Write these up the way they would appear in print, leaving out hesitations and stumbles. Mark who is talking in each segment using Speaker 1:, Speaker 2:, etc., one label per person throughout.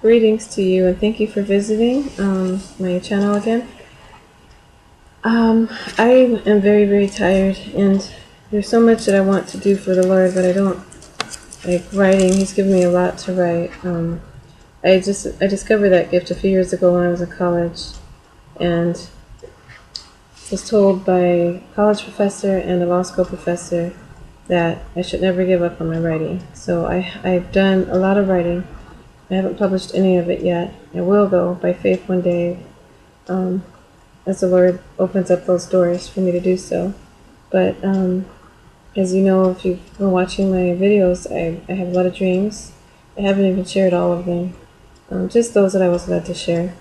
Speaker 1: Greetings to you, and thank you for visiting my channel again. I am very, very tired, and there's so much that I want to do for the Lord, but I don't like writing. He's given me a lot to write. I discovered that gift a few years ago when I was in college, and was told by a college professor and a law school professor that I should never give up on my writing. So I've done a lot of writing. I haven't published any of it yet. I will, though, by faith one day, as the Lord opens up those doors for me to do so. But as you know, if you've been watching my videos, I have a lot of dreams. I haven't even shared all of them, just those that I was led to share.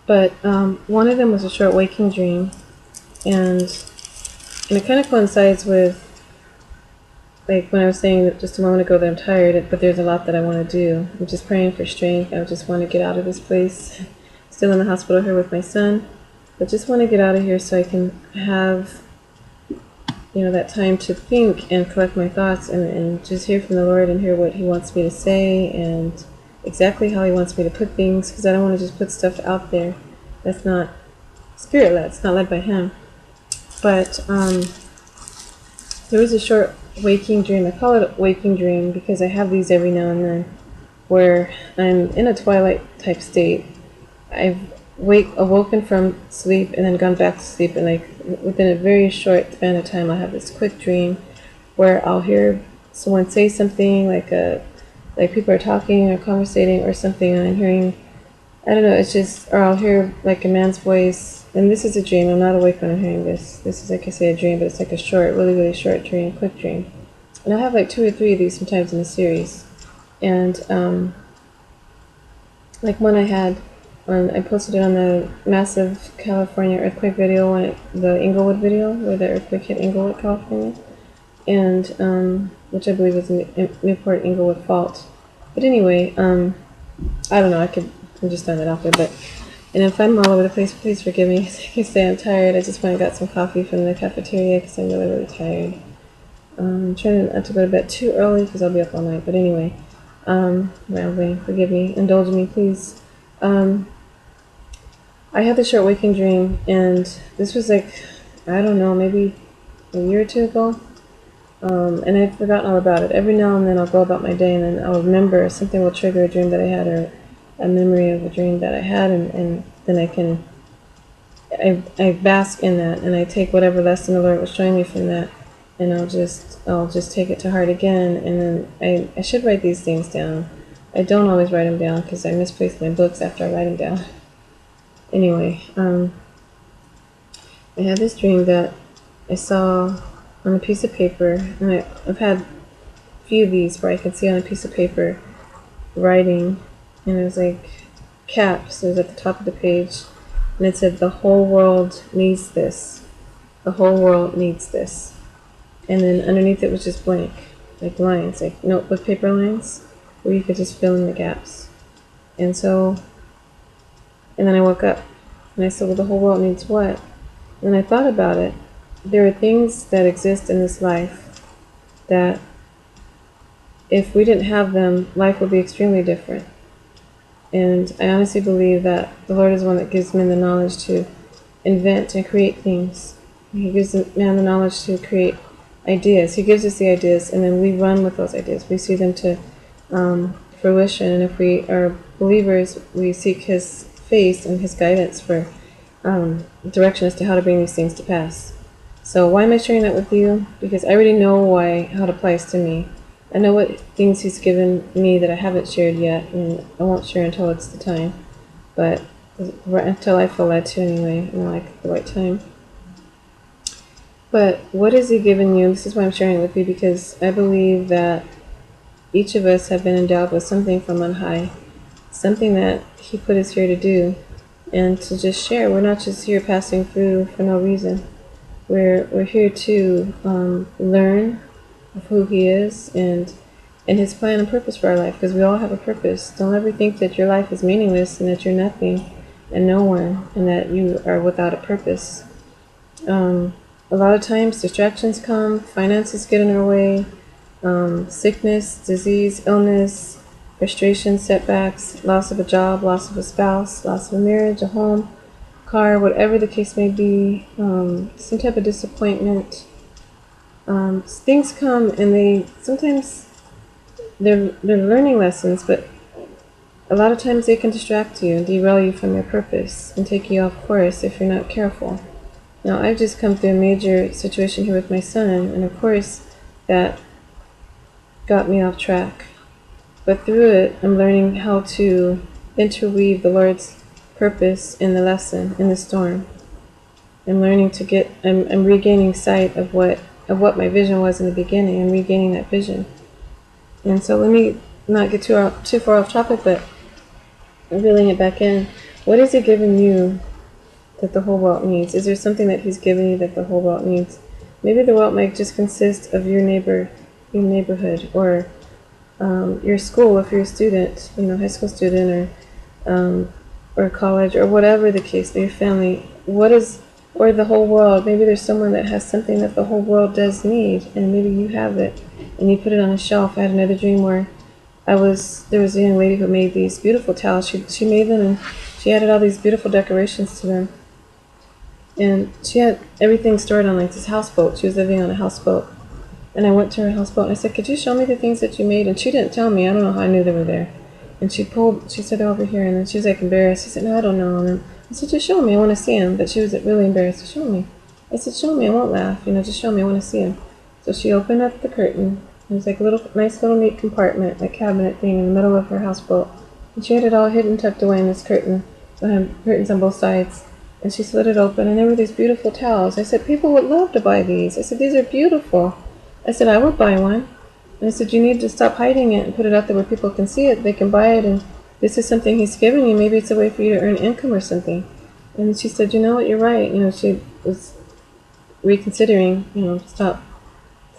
Speaker 1: But one of them was a short waking dream, and it kind of coincides with, like when I was saying that just a moment ago that I'm tired, but there's a lot that I want to do. I'm just praying for strength. I just want to get out of this place. Still in the hospital here with my son, but just want to get out of here so I can have, that time to think and collect my thoughts and just hear from the Lord and hear what He wants me to say and exactly how He wants me to put things, because I don't want to just put stuff out there that's not Spirit-led, it's not led by Him. But there was a short waking dream. I call it a waking dream because I have these every now and then where I'm in a twilight type state. I've awoken from sleep and then gone back to sleep, and like within a very short span of time I'll have this quick dream where I'll hear someone say something like people are talking or conversating or something, and I'm hearing, I don't know, it's just, or I'll hear like a man's voice, and this is a dream, I'm not awake when I'm hearing this. This is, like I say, a dream, but it's like a short, really, really short dream, quick dream. And I have like 2 or 3 of these sometimes in a series. And like one I had, I posted it on the massive California earthquake video, the Inglewood video, where the earthquake hit Inglewood, California, and which I believe is Newport Inglewood fault. But anyway, I don't know, I'm just throwing that out there, but, and if I'm all over the place, please forgive me. Like I say, I'm tired. I just went and got some coffee from the cafeteria because I'm really, really tired. I'm trying not to go to bed too early because I'll be up all night, but anyway, rambling, forgive me, indulge me, please. I had the short waking dream, and this was like, I don't know, maybe a year or 2 ago, and I'd forgotten all about it. Every now and then I'll go about my day, and then I'll remember, something will trigger a dream that I had, or a memory of a dream that I had, and then I bask in that, and I take whatever lesson the Lord was showing me from that, and I'll just take it to heart again, and then I should write these things down. I don't always write them down because I misplace my books after I write them down. Anyway, I had this dream that I saw on a piece of paper, and I've had a few of these where I could see on a piece of paper writing, and it was like caps. It was at the top of the page, and it said, "The whole world needs this. The whole world needs this." And then underneath it was just blank, like lines, like notebook paper lines, where you could just fill in the gaps. And then I woke up, and I said, well, the whole world needs what? And I thought about it. There are things that exist in this life that if we didn't have them, life would be extremely different. And I honestly believe that the Lord is the one that gives men the knowledge to invent and create things. He gives man the knowledge to create ideas. He gives us the ideas, and then we run with those ideas. We see them to fruition, and if we are believers, we seek His face and His guidance for direction as to how to bring these things to pass. So why am I sharing that with you? Because I already know how it applies to me. I know what things He's given me that I haven't shared yet, and I won't share until it's the time. But until I feel led to anyway, like the right time. But what has He given you? This is why I'm sharing it with you, because I believe that each of us have been endowed with something from on high, something that He put us here to do, and to just share. We're not just here passing through for no reason. We're here to learn of who He is and His plan and purpose for our life, because we all have a purpose. Don't ever think that your life is meaningless and that you're nothing and no one and that you are without a purpose. A lot of times distractions come, finances get in our way, sickness, disease, illness, frustration, setbacks, loss of a job, loss of a spouse, loss of a marriage, a home, car, whatever the case may be, some type of disappointment. Things come and they're learning lessons, but a lot of times they can distract you and derail you from your purpose and take you off course if you're not careful. Now, I've just come through a major situation here with my son, and of course that got me off track. But through it, I'm learning how to interweave the Lord's purpose in the lesson, in the storm. I'm learning to I'm regaining sight of what my vision was in the beginning. I'm regaining that vision. And so let me not get too far off topic, but reeling it back in. What is He giving you that the whole world needs? Is there something that He's giving you that the whole world needs? Maybe the world might just consist of your neighborhood, or your school if you're a student, high school student, or college, or whatever the case, or your family. Or the whole world. Maybe there's someone that has something that the whole world does need, and maybe you have it, and you put it on a shelf. I had another dream where there was a young lady who made these beautiful towels. She made them, and she added all these beautiful decorations to them. And she had everything stored on like this houseboat. She was living on a houseboat. And I went to her houseboat and I said, "Could you show me the things that you made?" And she didn't tell me. I don't know how I knew they were there. And she said, "They're over here." And then she was like embarrassed. She said, "No, I don't know." And then I said, "Just show me. I want to see them." But she was really embarrassed. "Show me." I said, "Show me. I won't laugh. Just show me. I want to see them." So she opened up the curtain. It was like a nice little neat compartment, a cabinet thing in the middle of her houseboat. And she had it all hidden, tucked away in this curtain. Curtains on both sides. And she slid it open, and there were these beautiful towels. I said, "People would love to buy these." I said, "These are beautiful." I said, "I would buy one." And I said, "You need to stop hiding it and put it out there where people can see it. They can buy it, and this is something He's given you. Maybe it's a way for you to earn income or something." And she said, "You know what, you're right." She was reconsidering, to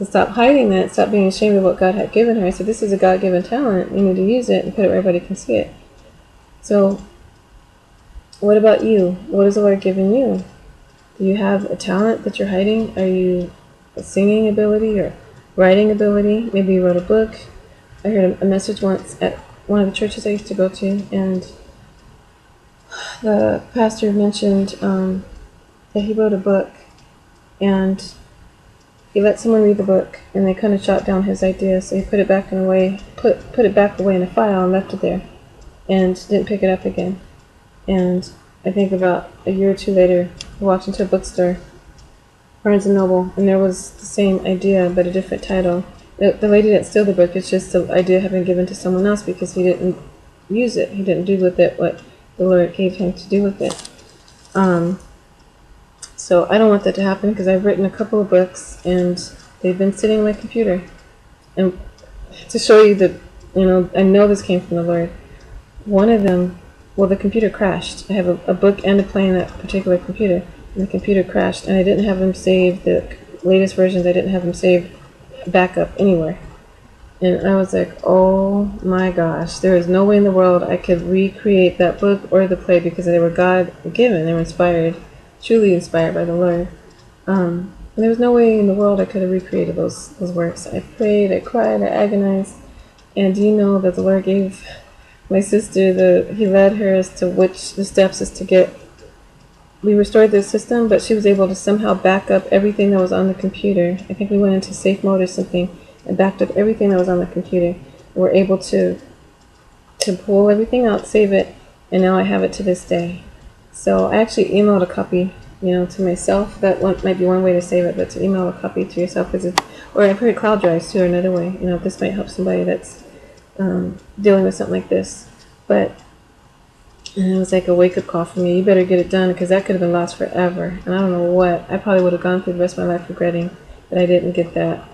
Speaker 1: stop hiding that, stop being ashamed of what God had given her. I said, "This is a God-given talent. You need to use it and put it where everybody can see it." So, what about you? What has the Lord given you? Do you have a talent that you're hiding? Are you a singing ability or writing ability? Maybe you wrote a book. I heard a message once at one of the churches I used to go to, and the pastor mentioned that he wrote a book, and he let someone read the book, and they kind of shot down his idea, so he put it back away in a file and left it there, and didn't pick it up again. And I think about a year or two later, I walked into a bookstore, Barnes & Noble, and there was the same idea, but a different title. The lady didn't steal the book, it's just the idea had been given to someone else because he didn't use it. He didn't do with it what the Lord gave him to do with it. So I don't want that to happen because I've written a couple of books, and they've been sitting on my computer. And to show you that, I know this came from the Lord. One of them, the computer crashed. I have a book and a play in that particular computer, and the computer crashed, and I didn't have them saved, the latest versions, I didn't have them saved backup anywhere. And I was like, oh my gosh, there is no way in the world I could recreate that book or the play because they were God-given, they were inspired, truly inspired by the Lord. And there was no way in the world I could have recreated those works. I prayed, I cried, I agonized, and do you know that the Lord gave my sister, He led her as to which the steps is to get. We restored the system, but she was able to somehow back up everything that was on the computer. I think we went into safe mode or something and backed up everything that was on the computer. And we're able to pull everything out, save it, and now I have it to this day. So I actually emailed a copy, to myself. That might be one way to save it, but to email a copy to yourself or I've heard cloud drives too, another way. This might help somebody that's dealing with something like this. But it was like a wake-up call for me. You better get it done because that could have been lost forever. And I don't know what. I probably would have gone through the rest of my life regretting that I didn't get that,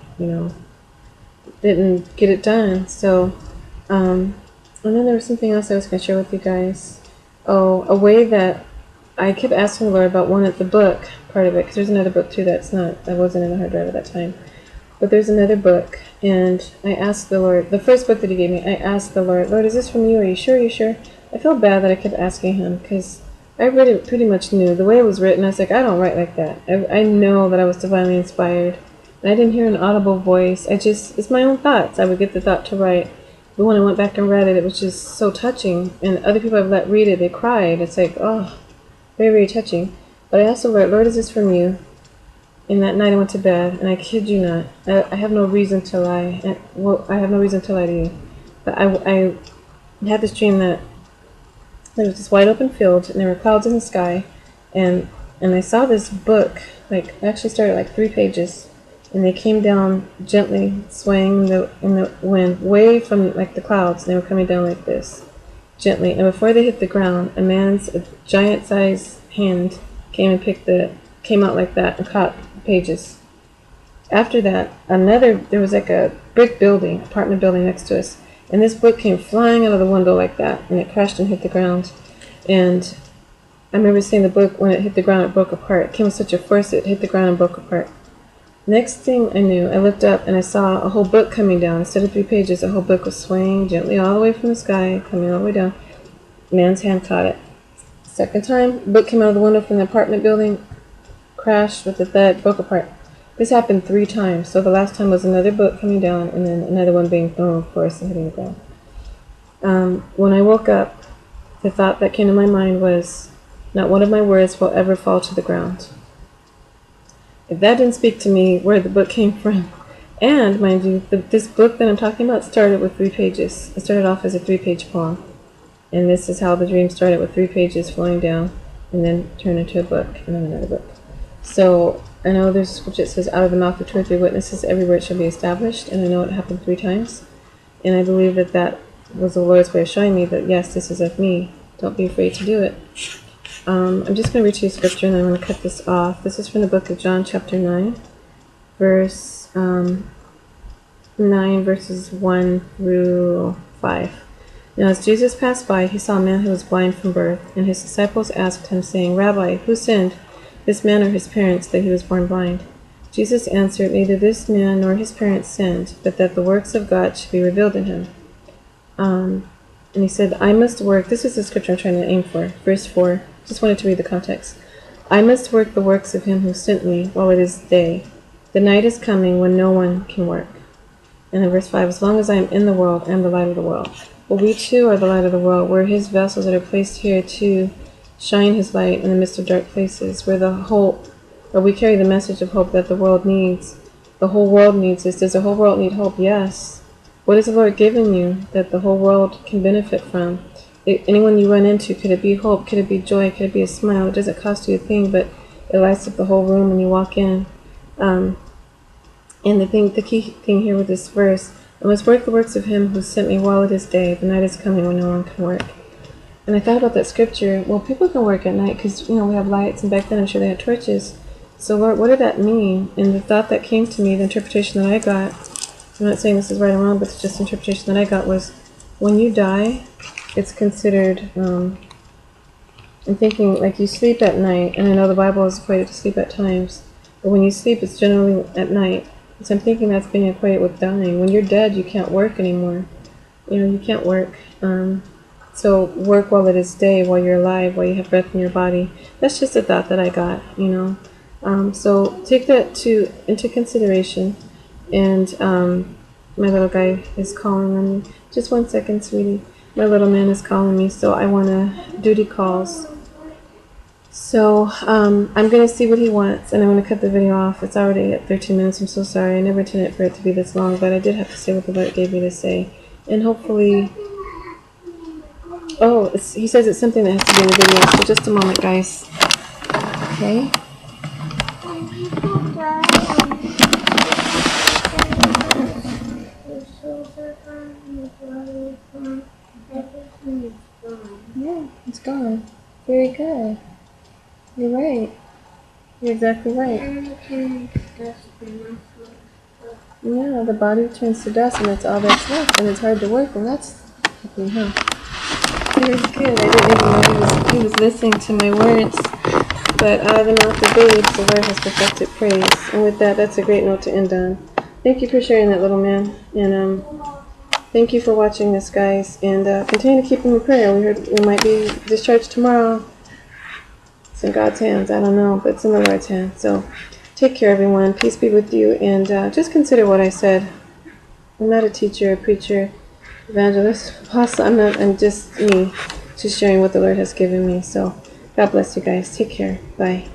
Speaker 1: didn't get it done. So, and then there was something else I was going to share with you guys. Oh, a way that I kept asking the Lord about the book part of it, because there's another book too that wasn't in the hard drive at that time. But there's another book, and I asked the Lord, the first book that He gave me, I asked the Lord, "Lord, is this from you? Are you sure? Are you sure?" I felt bad that I kept asking Him, because I really pretty much knew. The way it was written, I was like, I don't write like that. I know that I was divinely inspired, and I didn't hear an audible voice. It's my own thoughts. I would get the thought to write, But when I went back and read it, it was just so touching. And other people I've let read it, they cried. It's like, oh, very, very touching. But I also wrote, Lord, is this from you? And that night I went to bed, and I kid you not, I have no reason to lie. Well, I have no reason to lie to you. But I had this dream that there was this wide open field, and there were clouds in the sky, and I saw this book, like, it actually started like 3 pages, and they came down gently, swaying in the wind, way from like the clouds, and they were coming down like this, gently. And before they hit the ground, a giant-sized hand came out like that and caught the pages. After that, there was like a brick building, apartment building next to us, and this book came flying out of the window like that, and it crashed and hit the ground. And I remember seeing the book, when it hit the ground, it broke apart. It came with such a force, it hit the ground and broke apart. Next thing I knew, I looked up and I saw a whole book coming down. Instead of 3 pages, the whole book was swaying gently all the way from the sky, coming all the way down. Man's hand caught it. Second time, book came out of the window from the apartment building, crashed with a thud, broke apart. This happened 3 times. So the last time was another book coming down, and then another one being thrown, of course, and hitting the ground. When I woke up, the thought that came to my mind was, not one of my words will ever fall to the ground. If that didn't speak to me, where the book came from. And, mind you, this book that I'm talking about started with 3 pages. It started off as a 3-page poem. And this is how the dream started, with 3 pages flowing down, and then turned into a book, and then another book. So, I know there's scripture that says, out of the mouth of 2 or 3 witnesses, every word shall be established. And I know it happened 3 times. And I believe that was the Lord's way of showing me that, yes, this is of me. Don't be afraid to do it. I'm just going to read you a scripture, and then I'm going to cut this off. This is from the book of John, chapter 9, verse 9, verses 1 through 5. Now as Jesus passed by, he saw a man who was blind from birth, and his disciples asked him, saying, Rabbi, who sinned, this man or his parents, that he was born blind? Jesus answered, neither this man nor his parents sinned, but that the works of God should be revealed in him. And he said, I must work. This is the scripture I'm trying to aim for. Verse 4. Just wanted to read the context. I must work the works of him who sent me while it is day. The night is coming when no one can work. And in verse 5, as long as I am in the world, I am the light of the world. Well, we too are the light of the world. We're his vessels that are placed here to shine his light in the midst of dark places. We carry the message of hope that the world needs. The whole world needs this. Does the whole world need hope? Yes. What has the Lord given you that the whole world can benefit from? Anyone you run into, could it be hope? Could it be joy? Could it be a smile? It doesn't cost you a thing, but it lights up the whole room when you walk in. And the key thing here with this verse, I must work the works of him who sent me while it is day. The night is coming when no one can work. And I thought about that scripture. Well, people can work at night because, we have lights, and back then I'm sure they had torches. So Lord, what did that mean? And the thought that came to me, the interpretation that I got, I'm not saying this is right or wrong, but it's just the interpretation that I got was, when you die, it's considered, I'm thinking, like, you sleep at night, and I know the Bible is equated to sleep at times, but when you sleep, it's generally at night. So I'm thinking that's being equated with dying. When you're dead, you can't work anymore. You can't work. So work while it is day, while you're alive, while you have breath in your body. That's just a thought that I got, So take that into consideration. And my little guy is calling on me. Just 1 second, sweetie. My little man is calling me, so I want to duty calls. So I'm going to see what he wants, and I'm going to cut the video off. It's already at 13 minutes. I'm so sorry. I never intended for it to be this long, but I did have to say what the Lord gave me to say. And hopefully... Oh, he says it's something that has to be in the video, so just a moment, guys. Okay? Yeah, it's gone. Very good. You're right. You're exactly right. Yeah, the body turns to dust, and that's all that's left, and it's hard to work, and that's happening, huh? Very good. I didn't even know he was listening to my words. But out of the mouth of babes, the Lord has perfected praise. And with that, that's a great note to end on. Thank you for sharing that, little man. And thank you for watching this, guys. And continue to keep him in prayer. We heard we might be discharged tomorrow. It's in God's hands. I don't know, but it's in the Lord's hands. So take care, everyone. Peace be with you. And just consider what I said. I'm not a teacher or preacher. evangelist, apostle. I'm just me, just sharing what the Lord has given me. So God bless you guys. Take care. Bye.